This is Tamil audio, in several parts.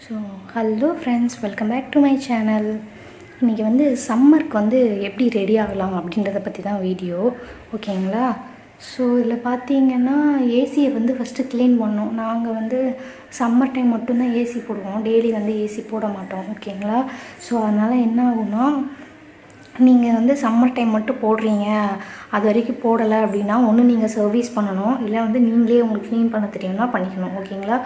So hello friends, welcome back to my channel. இன்றைக்கி வந்து சம்மருக்கு வந்து எப்படி ரெடி ஆகலாம் அப்படின்றத பற்றி தான் வீடியோ, ஓகேங்களா? ஸோ இதில் பார்த்தீங்கன்னா ஏசியை வந்து ஃபஸ்ட்டு க்ளீன் பண்ணோம். நாங்கள் வந்து சம்மர் டைம் மட்டும்தான் ஏசி போடுவோம், டெய்லி வந்து ஏசி போட மாட்டோம், ஓகேங்களா? ஸோ அதனால் என்ன ஆகும்னா, நீங்கள் வந்து சம்மர் டைம் மட்டும் போடுறீங்க, அது வரைக்கும் போடலை அப்படின்னா ஒன்று நீங்கள் சர்வீஸ் பண்ணணும், இல்லை வந்து நீங்களே உங்களுக்கு க்ளீன் பண்ண தெரியும்னா பண்ணிக்கணும், ஓகேங்களா?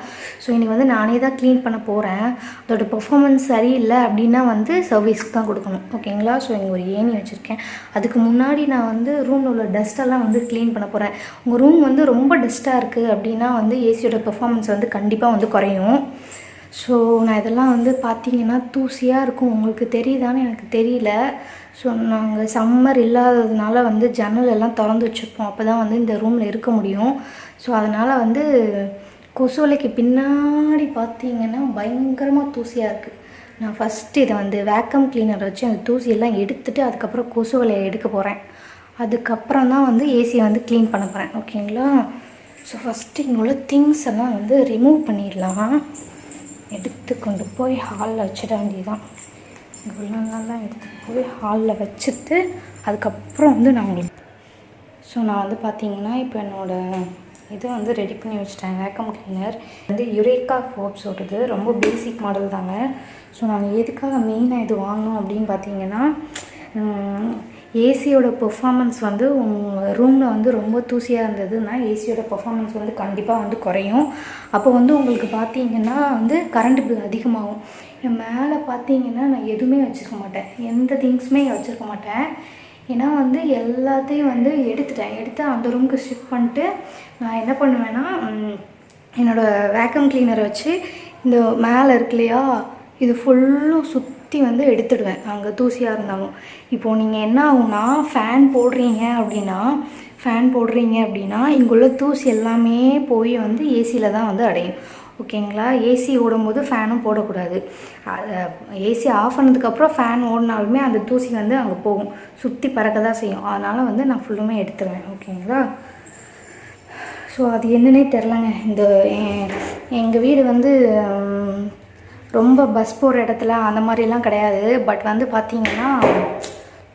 ஸோ இன்றைக்கி வந்து நானே தான் க்ளீன் பண்ண போகிறேன். அதோட பெர்ஃபார்மன்ஸ் சரியில்லை அப்படின்னா வந்து சர்வீஸ்க்கு தான் கொடுக்கணும், ஓகேங்களா? ஸோ இங்கே ஒரு ஏணி வச்சுருக்கேன். அதுக்கு முன்னாடி நான் வந்து ரூமில் உள்ள டஸ்ட்டெல்லாம் வந்து க்ளீன் பண்ண போகிறேன். உங்கள் ரூம் வந்து ரொம்ப டஸ்ட்டாக இருக்குது அப்படின்னா வந்து ஏசியோட பெர்ஃபார்மன்ஸ் வந்து கண்டிப்பாக வந்து குறையும். ஸோ நான் இதெல்லாம் வந்து பார்த்தீங்கன்னா தூசியாக இருக்கும், உங்களுக்கு தெரியுதான்னு எனக்கு தெரியல. ஸோ நாங்கள் சம்மர் இல்லாததுனால வந்து ஜன்னல் எல்லாம் திறந்து வச்சுருப்போம், அப்போ தான் வந்து இந்த ரூமில் இருக்க முடியும். ஸோ அதனால் வந்து கொசுவலைக்கு பின்னாடி பார்த்தீங்கன்னா பயங்கரமாக தூசியாக இருக்குது. நான் ஃபஸ்ட்டு இதை வந்து வேக்கம் கிளீனர் வச்சு அந்த தூசியெல்லாம் எடுத்துகிட்டு அதுக்கப்புறம் கொசுவலையை எடுக்க போகிறேன். அதுக்கப்புறம் தான் வந்து ஏசியை வந்து க்ளீன் பண்ண போகிறேன், ஓகேங்களா? ஸோ ஃபஸ்ட்டு இங்கே உள்ள திங்ஸ் எல்லாம் வந்து ரிமூவ் பண்ணிடலாம். எடுத்து கொண்டு போய் ஹாலில் வச்சிட வேண்டியதுதான். இவ்வளோலாம் எடுத்து போய் ஹாலில் வச்சுட்டு அதுக்கப்புறம் வந்து நான் உங்களுக்கு நான் வந்து பார்த்தீங்கன்னா இப்போ என்னோடய இது வந்து ரெடி பண்ணி வச்சுட்டேன். வேக்கம் கிளீனர் வந்து யுரேக்கா ஃபோர்ப்ஸோடது, ரொம்ப பேசிக் மாடல் தாங்க. ஸோ நாங்கள் எதுக்காக மெயினாக இது வாங்கினோம் அப்படின்னு பார்த்தீங்கன்னா, ஏசியோட பெர்ஃபார்மன்ஸ் வந்து உங்கள் ரூமில் வந்து ரொம்ப தூசியாக இருந்ததுன்னா ஏசியோட பெர்ஃபார்மன்ஸ் வந்து கண்டிப்பாக வந்து குறையும். அப்போ வந்து உங்களுக்கு பார்த்தீங்கன்னா வந்து கரண்ட் பில் அதிகமாகும். மேலே பார்த்தீங்கன்னா நான் எதுவுமே வச்சுருக்க மாட்டேன், எந்த திங்ஸுமே வச்சுருக்க மாட்டேன். ஏன்னா வந்து எல்லாத்தையும் வந்து எடுத்து அந்த ரூமுக்கு ஷிஃப்ட் பண்ணிட்டு நான் என்ன பண்ணுவேன்னா, என்னோடய வேக்கம் கிளீனரை வச்சு இந்த மேலே இருக்கு இல்லையா, இது ஃபுல்லும் சுற்றி வந்து எடுத்துடுவேன் அங்கே தூசியாக இருந்தாலும். இப்போது நீங்கள் என்ன ஆகும்னா, ஃபேன் போடுறீங்க அப்படின்னா இங்குள்ள தூசி எல்லாமே போய் வந்து ஏசியில் தான் வந்து அடையும், ஓகேங்களா? ஏசி ஓடும்போது ஃபேனும் போடக்கூடாது. ஏசி ஆஃப் பண்ணதுக்கப்புறம் ஃபேன் ஓடினாலுமே அந்த தூசி வந்து அங்கே போகும், சுற்றி பறக்க தான் செய்யும். அதனால் வந்து நான் ஃபுல்லுமே எடுத்துருவேன், ஓகேங்களா? ஸோ அது என்னன்னே தெரிலங்க. இந்த எங்கள் வீடு வந்து ரொம்ப பஸ் போகிற இடத்துல அந்த மாதிரிலாம் கிடையாது. பட் வந்து பார்த்திங்கன்னா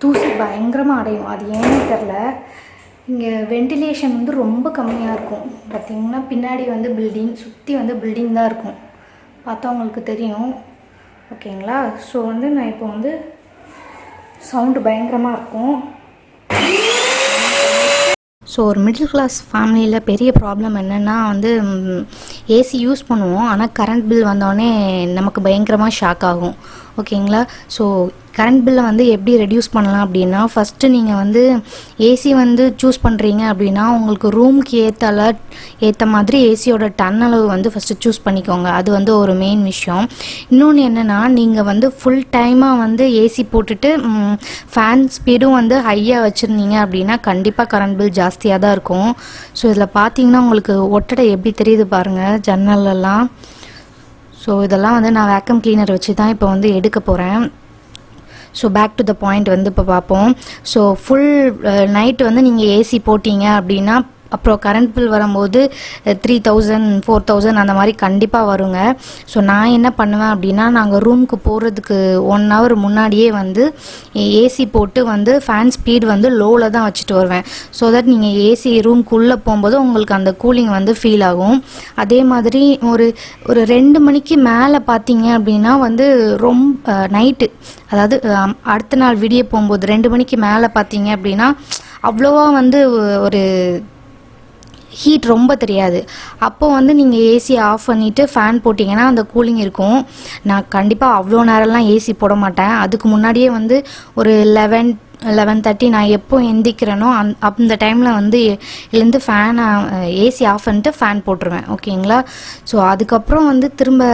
தூசி பயங்கரமாக அடையும், அது ஏன்னே தெரில. இங்கே வென்டிலேஷன் வந்து ரொம்ப கம்மியாக இருக்கும். பார்த்திங்கன்னா பின்னாடி வந்து பில்டிங், சுற்றி வந்து பில்டிங் தான் இருக்கும், பார்த்தா உங்களுக்கு தெரியும், ஓகேங்களா? ஸோ வந்து நான் இப்போ வந்து சவுண்டு பயங்கரமாக இருக்கும். ஸோ ஒரு மிடில் கிளாஸ் ஃபேமிலியில் பெரிய ப்ராப்ளம் என்னென்னா வந்து ஏசி யூஸ் பண்ணுவோம், ஆனால் கரண்ட் பில் வந்தோடனே நமக்கு பயங்கரமாக ஷாக் ஆகும், ஓகேங்களா? ஸோ கரண்ட் பில்லை வந்து எப்படி ரெடியூஸ் பண்ணலாம் அப்படின்னா, ஃபஸ்ட்டு நீங்கள் வந்து ஏசி வந்து சூஸ் பண்ணுறீங்க அப்படின்னா உங்களுக்கு ரூமுக்கு ஏற்ற மாதிரி ஏசியோட டன் அளவு வந்து ஃபஸ்ட்டு சூஸ் பண்ணிக்கோங்க. அது வந்து ஒரு மெயின் விஷயம். இன்னொன்று என்னென்னா, நீங்கள் வந்து ஃபுல் டைமாக வந்து ஏசி போட்டுட்டு ஃபேன் ஸ்பீடும் வந்து ஹையாக வச்சுருந்தீங்க அப்படின்னா கண்டிப்பாக கரண்ட் பில் ஜாஸ்தியாக தான் இருக்கும். ஸோ இதில் பார்த்தீங்கன்னா உங்களுக்கு ஒட்டடை எப்படி தெரியுது பாருங்கள், ஜன்னலெல்லாம். ஸோ இதெல்லாம் வந்து நான் வேக்கம் கிளீனர் வச்சு தான் இப்போ வந்து எடுக்க போகிறேன். So back to the point வந்து இப்போ பார்ப்போம். ஸோ ஃபுல் நைட்டு வந்து நீங்கள் ஏசி போட்டிங்க அப்படின்னா அப்புறம் கரண்ட் பில் வரும்போது 3000 4000 அந்த மாதிரி கண்டிப்பாக வருங்க. ஸோ நான் என்ன பண்ணுவேன் அப்படின்னா, நாங்கள் ரூமுக்கு போகிறதுக்கு 1 hour முன்னாடியே வந்து ஏசி போட்டு வந்து ஃபேன் ஸ்பீட் வந்து லோவில் தான் வச்சுட்டு வருவேன். ஸோ தட் நீங்கள் ஏசி ரூம்குள்ளே போகும்போது உங்களுக்கு அந்த கூலிங் வந்து ஃபீல் ஆகும். அதே மாதிரி ஒரு 2 மணிக்கு மேலே பார்த்தீங்க அப்படின்னா வந்து ரொம்ப நைட்டு, அதாவது அடுத்த நாள் விடிய போகும்போது 2 மணிக்கு மேலே பார்த்தீங்க அப்படின்னா அவ்வளோவா வந்து ஒரு ஹீட் ரொம்ப தெரியாது. அப்போது வந்து நீங்கள் ஏசி ஆஃப் பண்ணிவிட்டு ஃபேன் போட்டிங்கன்னா அந்த கூலிங் இருக்கும். நான் கண்டிப்பாக அவ்வளோ நேரம்லாம் ஏசி போட மாட்டேன். அதுக்கு முன்னாடியே வந்து ஒரு 11:30 நான் எப்போ எந்திக்கிறேனோ அந்த டைமில் வந்து எழுந்து ஃபேனை ஏசி ஆஃப் பண்ணிட்டு ஃபேன் போட்டுருவேன், ஓகேங்களா? ஸோ அதுக்கப்புறம் வந்து திரும்ப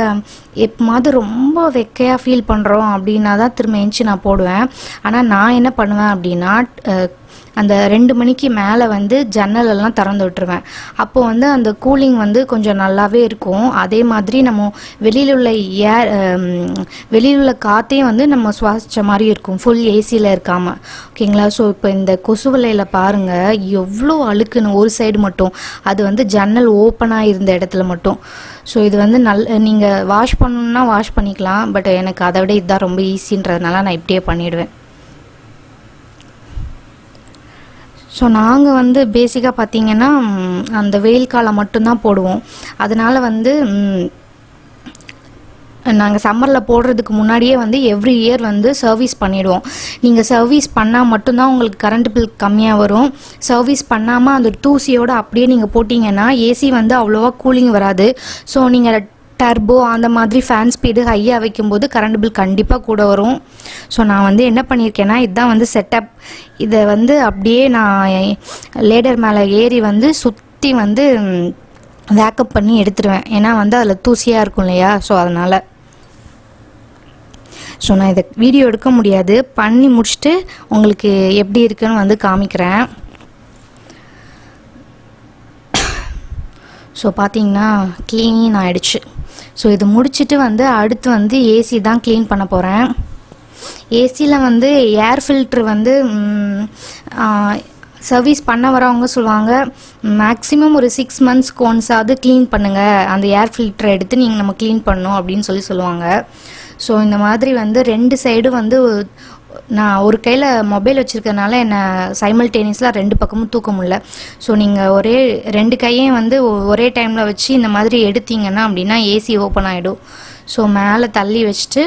எப்போது ரொம்ப வெக்கையாக ஃபீல் பண்ணுறோம் அப்படின்னா தான் திரும்ப எந்திச்சு நான் போடுவேன். ஆனால் நான் என்ன பண்ணுவேன் அப்படின்னா, அந்த 2 மணிக்கு மேலே வந்து ஜன்னலெல்லாம் திறந்து விட்டுருவேன். அப்போது வந்து அந்த கூலிங் வந்து கொஞ்சம் நல்லாவே இருக்கும். அதே மாதிரி நம்ம வெளியில் உள்ள ஏர் வெளியில் உள்ள காற்றையும் வந்து நம்ம சுவாசித்த மாதிரி இருக்கும், ஃபுல் ஏசியில் இருக்காமல். ஓகேங்களா? ஸோ இப்போ இந்த கொசு வலையில் பாருங்கள் எவ்வளோ அழுக்குன்னு, ஒரு சைடு மட்டும், அது வந்து ஜன்னல் ஓப்பனாக இருந்த இடத்துல மட்டும். ஸோ இது வந்து நீங்கள் வாஷ் பண்ணணுன்னா வாஷ் பண்ணிக்கலாம். பட் எனக்கு அதை விட இதுதான் ரொம்ப ஈஸின்றதுனால நான் இப்படியே பண்ணிவிடுவேன். ஸோ நாங்கள் வந்து பேசிக்காக பார்த்திங்கன்னா அந்த வெயில் காலம் மட்டும்தான் போடுவோம். அதனால் வந்து நாங்கள் சம்மரில் போடுறதுக்கு முன்னாடியே வந்து எவ்ரி இயர் வந்து சர்வீஸ் பண்ணிவிடுவோம். நீங்கள் சர்வீஸ் பண்ணால் மட்டும்தான் உங்களுக்கு கரண்ட் பில் கம்மியாக வரும். சர்வீஸ் பண்ணாமல் அந்த தூசியோடு அப்படியே நீங்கள் போட்டிங்கன்னா ஏசி வந்து அவ்வளோவா கூலிங் வராது. ஸோ நீங்கள் டர்போ அந்த மாதிரி ஃபேன் ஸ்பீடு ஹையாக வைக்கும்போது கரண்ட் பில் கண்டிப்பாக கூட வரும். ஸோ நான் வந்து என்ன பண்ணியிருக்கேன்னா, இதுதான் வந்து செட்டப். இதை வந்து அப்படியே நான் லேடர் மேலே ஏறி வந்து சுற்றி வந்து வேக்கப் பண்ணி எடுத்துருவேன். ஏன்னா வந்து அதில் தூசியாக இருக்கும் இல்லையா? ஸோ அதனால் நான் இதை வீடியோ எடுக்க முடியாது, பண்ணி முடிச்சுட்டு உங்களுக்கு எப்படி இருக்குன்னு வந்து காமிக்கிறேன். ஸோ பார்த்தீங்கன்னா க்ளீன் ஆகிடுச்சு. ஸோ இது முடிச்சுட்டு வந்து அடுத்து வந்து ஏசி தான் க்ளீன் பண்ண போகிறேன். ஏசியில் வந்து ஏர் ஃபில்ட்ரு வந்து சர்வீஸ் பண்ண வரவங்க சொல்லுவாங்க, மேக்ஸிமம் ஒரு 6 மந்த்ஸ்க்கு ஒன்ஸாவது க்ளீன் பண்ணுங்கள், அந்த ஏர் ஃபில்டரை எடுத்து நீங்கள் நம்ம க்ளீன் பண்ணணும் அப்படின்னு சொல்லுவாங்க. ஸோ இந்த மாதிரி வந்து 2 சைடும் வந்து நான் ஒரு கையில் மொபைல் வச்சுருக்கனால என்னை சைமல்டேனியஸில் 2 பக்கமும் தூக்க முடியல. ஸோ நீங்கள் 2 கையும் வந்து ஒரே டைமில் வச்சு இந்த மாதிரி எடுத்தீங்கன்னா அப்படின்னா ஏசி ஓப்பன் ஆகிடும். ஸோ மேலே தள்ளி வச்சுட்டு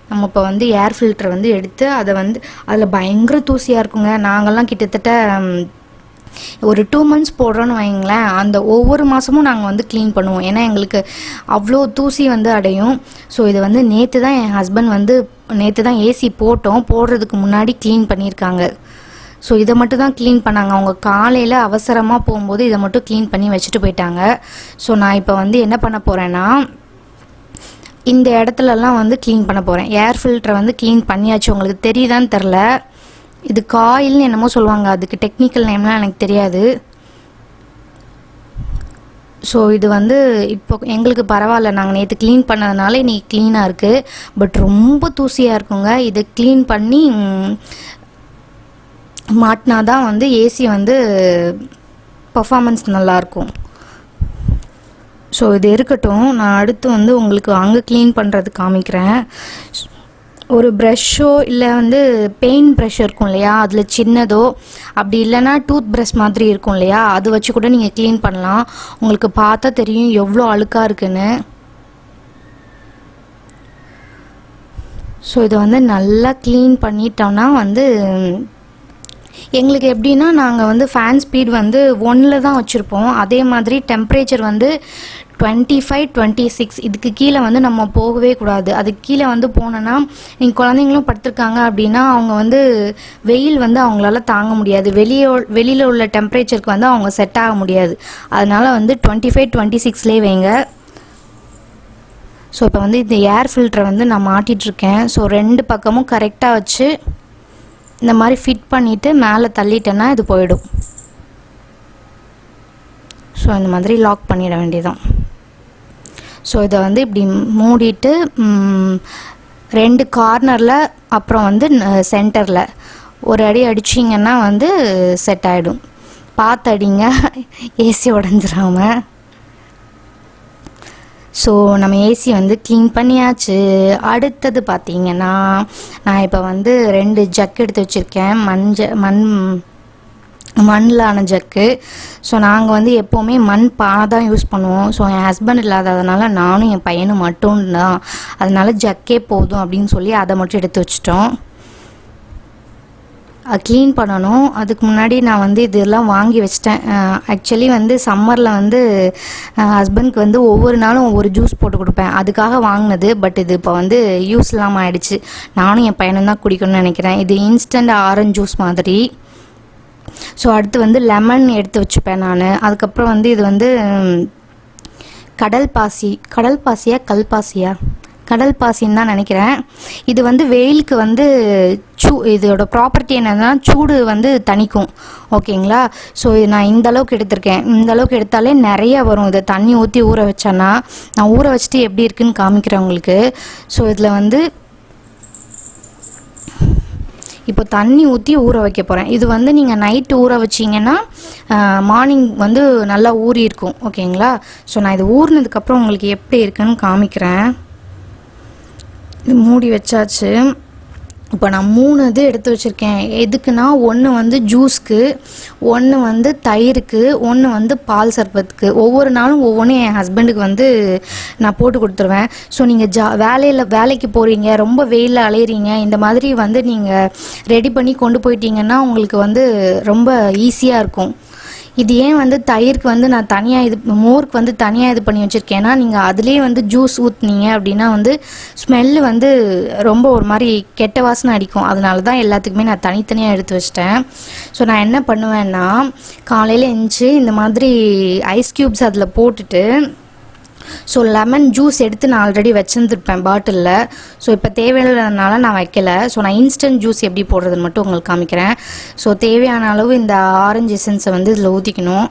நம்ம இப்போ வந்து ஏர் ஃபில்டர் வந்து எடுத்து அதை வந்து அதில் பயங்கர தூசியாக இருக்குங்க. நாங்கள்லாம் கிட்டத்தட்ட ஒரு 2 மந்த்ஸ் போடுறோன்னு வைங்களேன், அந்த ஒவ்வொரு மாதமும் நாங்கள் வந்து க்ளீன் பண்ணுவோம். ஏன்னா எங்களுக்கு அவ்வளோ தூசி வந்து அடையும். ஸோ இது வந்து நேற்று தான் என் ஹஸ்பண்ட் வந்து ஏசி போடுறதுக்கு முன்னாடி க்ளீன் பண்ணியிருக்காங்க. ஸோ இதை மட்டும் தான் க்ளீன் பண்ணாங்க. அவங்க காலையில் அவசரமாக போகும்போது இதை மட்டும் க்ளீன் பண்ணி வச்சுட்டு போயிட்டாங்க. ஸோ நான் இப்போ வந்து என்ன பண்ண போகிறேன்னா, இந்த இடத்துலலாம் வந்து க்ளீன் பண்ண போகிறேன். ஏர் ஃபில்டரை வந்து க்ளீன் பண்ணியாச்சு. உங்களுக்கு தெரியுதான்னு தெரில, இது காயில்னு என்னமோ சொல்லுவாங்க, அதுக்கு டெக்னிக்கல் நேம்லாம் எனக்கு தெரியாது. ஸோ இது வந்து இப்போ எங்களுக்கு பரவாயில்ல, நாங்கள் நேற்று க்ளீன் பண்ணதுனால இன்றைக்கி க்ளீனாக இருக்குது. பட் ரொம்ப தூசியாக இருக்குங்க. இதை க்ளீன் பண்ணி மாட்டினா தான் வந்து ஏசி வந்து பர்ஃபார்மன்ஸ் நல்லாயிருக்கும். ஸோ இது இருக்கட்டும், நான் அடுத்து வந்து உங்களுக்கு அங்கே க்ளீன் பண்ணுறது காமிக்கிறேன். ஒரு ப்ரஷ்ஷோ இல்லை வந்து பெயிண்ட் ப்ரஷ் இருக்கும் இல்லையா, அதில் சின்னதோ அப்படி இல்லைன்னா டூத் ப்ரஷ் மாதிரி இருக்கும் இல்லையா, அது வச்சு கூட நீங்கள் க்ளீன் பண்ணலாம். உங்களுக்கு பார்த்தா தெரியும் எவ்வளோ அழுக்காக இருக்குன்னு. ஸோ இதை வந்து நல்லா க்ளீன் பண்ணிட்டோம்னா வந்து எங்களுக்கு எப்படின்னா, நாங்கள் வந்து ஃபேன் ஸ்பீட் வந்து 1 தான் வச்சுருப்போம். அதே மாதிரி டெம்பரேச்சர் வந்து 25, 26 இதுக்கு கீழே வந்து நம்ம போகவே கூடாது. அதுக்கு கீழே வந்து போனோன்னா, நீங்கள் குழந்தைங்களும் படுத்துருக்காங்க அப்படின்னா அவங்க வந்து வெயில் வந்து அவங்களால தாங்க முடியாது. வெளியில் உள்ள டெம்பரேச்சருக்கு வந்து அவங்க செட் ஆக முடியாது. அதனால் வந்து 25, 26லேயே வைங்க. ஸோ இப்போ வந்து இந்த ஏர் ஃபில்டரை வந்து நான் மாட்டிகிட்ருக்கேன். ஸோ 2 பக்கமும் கரெக்டாக வச்சு இந்த மாதிரி ஃபிட் பண்ணிவிட்டு மேலே தள்ளிட்டேன்னா இது போயிடும். ஸோ இந்த மாதிரி லாக் பண்ணிட வேண்டியதான். ஸோ இதை வந்து இப்படி மூடிட்டு 2 கார்னரில் அப்புறம் வந்து சென்டரில் ஒரு அடி அடிச்சிங்கன்னா வந்து செட் ஆகிடும். பார்த்து அடிங்க, ஏசி உடஞ்சிராம. ஸோ நம்ம ஏசி வந்து க்ளீன் பண்ணியாச்சு. அடுத்தது பார்த்திங்கன்னா, நான் இப்போ வந்து 2 ஜக் எடுத்து வச்சுருக்கேன், மண்ணில் ஆன ஜக்கு. ஸோ நாங்கள் வந்து எப்போவுமே மண் பானை தான் யூஸ் பண்ணுவோம். ஸோ என் ஹஸ்பண்ட் இல்லாததுனால நானும் என் பையனும் மட்டும்தான், அதனால ஜக்கே போதும் அப்படின்னு சொல்லி அதை மட்டும் எடுத்து வச்சிட்டோம். க்ளீன் பண்ணணும். அதுக்கு முன்னாடி நான் வந்து இதெல்லாம் வாங்கி வச்சிட்டேன். ஆக்சுவலி வந்து சம்மரில் வந்து ஹஸ்பண்ட்க்கு வந்து ஒவ்வொரு நாளும் ஒவ்வொரு ஜூஸ் போட்டு கொடுப்பேன், அதுக்காக வாங்கினது. பட் இது இப்போ வந்து யூஸ் இல்லாமல் ஆயிடுச்சு. நானும் என் பையனும் தான் குடிக்கணும்னு நினைக்கிறேன். இது இன்ஸ்டன்ட் ஆரஞ்சு ஜூஸ் மாதிரி. ஸோ அடுத்து வந்து லெமன் எடுத்து வச்சுப்பேன் நான். அதுக்கப்புறம் வந்து இது வந்து கடல் பாசியா கல்பாசியா கடல் பாசின்னு தான் நினைக்கிறேன். இது வந்து வெயிலுக்கு வந்து இதோட ப்ராப்பர்ட்டி என்னன்னா சூடு வந்து தணிக்கும். ஓகேங்களா? ஸோ நான் இந்த அளவுக்கு எடுத்திருக்கேன். இந்த அளவுக்கு எடுத்தாலே நிறையா வரும். இதை தண்ணி ஊற்றி ஊற வச்சேன்னா, நான் ஊற வச்சுட்டு எப்படி இருக்குன்னு காமிக்கிறேன் உங்களுக்கு. ஸோ இதில் வந்து இப்போ தண்ணி ஊற்றி ஊற வைக்க போகிறேன். இது வந்து நீங்கள் நைட்டு ஊற வச்சிங்கன்னா மார்னிங் வந்து நல்லா ஊறி இருக்கும். ஓகேங்களா? ஸோ நான் இது ஊறினதுக்கப்புறம் உங்களுக்கு எப்படி இருக்குன்னு காமிக்கிறேன். இது மூடி வச்சாச்சு. இப்போ நான் 3 இது எடுத்து வச்சுருக்கேன். எதுக்குன்னா, ஒன்று வந்து ஜூஸ்க்கு, ஒன்று வந்து தயிருக்கு, ஒன்று வந்து பால் சர்பத்துக்கு. ஒவ்வொரு நாளும் ஒவ்வொன்றும் என் ஹஸ்பண்டுக்கு வந்து நான் போட்டு கொடுத்துருவேன். ஸோ நீங்கள் வேலைக்கு போகிறீங்க, ரொம்ப வெயிலில் அலையிறீங்க, இந்த மாதிரி வந்து நீங்கள் ரெடி பண்ணி கொண்டு போயிட்டீங்கன்னா உங்களுக்கு வந்து ரொம்ப ஈஸியாக இருக்கும். இது ஏன் வந்து தயிருக்கு வந்து நான் தனியாக மோருக்கு வந்து தனியாக இது பண்ணி வச்சுருக்கேன்னா, நீங்கள் அதிலே வந்து ஜூஸ் ஊற்றுனீங்க அப்படின்னா வந்து ஸ்மெல்லு வந்து ரொம்ப ஒரு மாதிரி கெட்ட வாசனை அடிக்கும். அதனால தான் எல்லாத்துக்குமே நான் தனித்தனியாக எடுத்து வச்சிட்டேன். ஸோ நான் என்ன பண்ணுவேன்னா, காலையில் எழுந்துச்சி இந்த மாதிரி ஐஸ் க்யூப்ஸ் அதில் போட்டுட்டு, ஸோ லெமன் ஜூஸ் எடுத்து நான் ஆல்ரெடி வச்சுருந்துருப்பேன் பாட்டிலில். ஸோ இப்போ தேவையானதுனால நான் வைக்கலை. ஸோ நான் இன்ஸ்டன்ட் ஜூஸ் எப்படி போடுறதுன்னு மட்டும் உங்களுக்கு காமிக்கிறேன். ஸோ தேவையான அளவு இந்த ஆரஞ்சு எசன்ஸை வந்து இதில் ஊற்றிக்கணும்.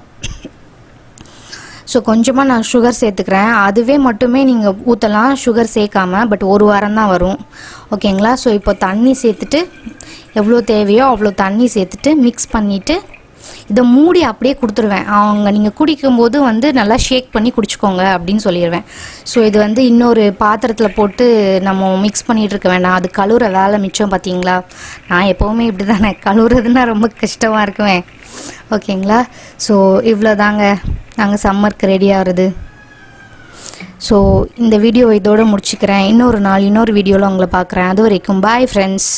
ஸோ கொஞ்சமாக நான் சுகர் சேர்த்துக்கிறேன். அதுவே மட்டுமே நீங்கள் ஊற்றலாம் சுகர் சேர்க்காமல். பட் ஒரு வாரம் தான் வரும். ஓகேங்களா? ஸோ இப்போ தண்ணி சேர்த்துட்டு, எவ்வளோ தேவையோ அவ்வளோ தண்ணி சேர்த்துட்டு மிக்ஸ் பண்ணிவிட்டு இதை மூடி அப்படியே கொடுத்துருவேன். நீங்கள் குடிக்கும்போது வந்து நல்லா ஷேக் பண்ணி குடிச்சிக்கோங்க அப்படின்னு சொல்லிடுவேன். ஸோ இது வந்து இன்னொரு பாத்திரத்தில் போட்டு நம்ம மிக்ஸ் பண்ணிகிட்டு இருக்க வேண்டாம். அது கழுவுற வேலை மிச்சம். பார்த்தீங்களா? நான் எப்போவுமே இப்படி தானே, கழுவுறதுன்னா ரொம்ப கஷ்டமாக இருக்குவேன். ஓகேங்களா? ஸோ இவ்வளோ தாங்க நாங்கள் சம்மருக்கு ரெடி ஆகிறது. ஸோ இந்த வீடியோ இதோடு முடிச்சுக்கிறேன். இன்னொரு நாள் இன்னொரு வீடியோவில் உங்களை பார்க்குறேன். அது வரைக்கும் பாய் ஃப்ரெண்ட்ஸ்.